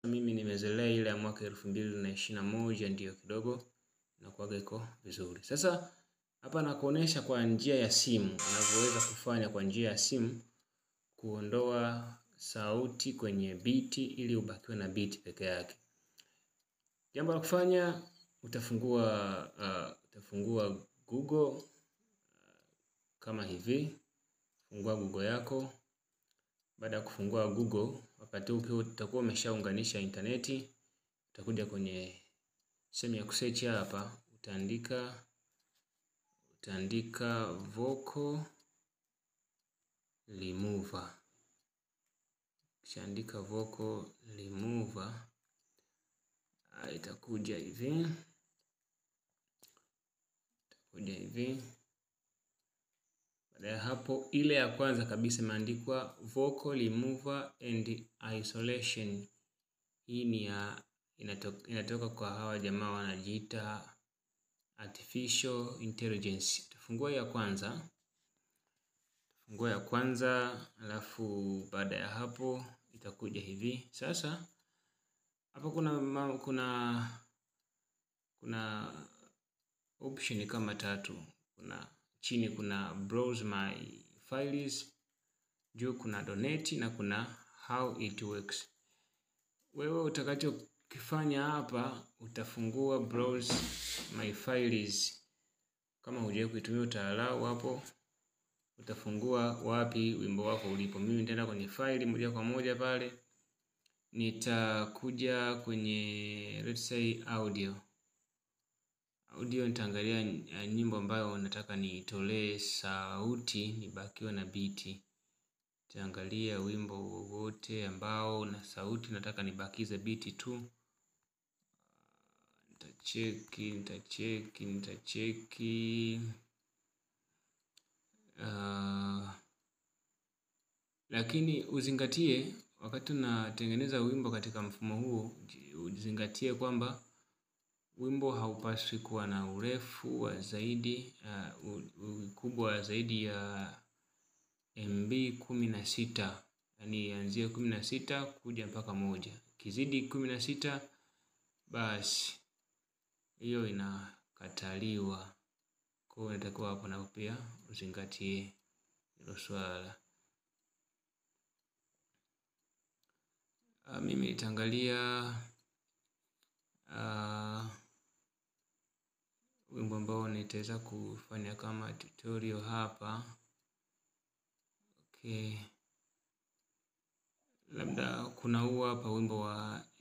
mimi nimezoea ile ya mwaka 2021 ndio kidogo inakuwa iko vizuri. Sasa hapa nakuonesha kwa njia ya simu, unavyoweza kufanya kwa njia ya simu kuondoa sauti kwenye biti ili ubakiwe na biti peke yake. Jambo la kufanya, utafungua Google kama hivi. Fungua Google yako. Baada ya kufungua Google, wakati huo utakuwa umeshaunganisha interneti. Utakuja kwenye sehemu ya kusearch hapa, utaandika vocal remover. Kishaandika vocal remover, itakuja hivi. Baada ya hapo, ile ya kwanza kabisa imeandikwa vocal remover and isolation. Hii ni inatoka kwa hawa jamaa wanajiita artificial intelligence. Tufungua ya kwanza, alafu baada ya hapo itakuja hivi. Sasa hapa kuna option kama 3. Chini kuna browse my files, juu kuna donate na kuna how it works. Wewe utakachokifanya hapa, utafungua browse my files. Kama hujawahi kuitumia utaalamu hapo, utafungua wapi wimbo wako ulipo. Mimi nitaenda kwenye file moja kwa moja pale. Nitakuja kwenye let's say audio. Nitaangalia nyimbo ambayo nataka niitolee sauti nibakiwe na biti. Nitaangalia wimbo wowote ambao na sauti nataka nibakize biti tu. Nitacheki. Lakini uzingatie wakati unatengeneza wimbo katika mfumo huu, uzingatie kwamba wimbo haupaswi kuwa na urefu wa zaidi, ukubwa wa zaidi ya MB 16. Yaani anzia 16 kuja mpaka 1. Kizidi 16 basi hiyo inakataliwa. Kwa hiyo inatakiwa hapo na pia uzingatie hilo swala. Mimi nitaangalia wimbo ambao nitaweza kufanya kama tutorial hapa. Okay. Labda kuna huu hapa wimbo wa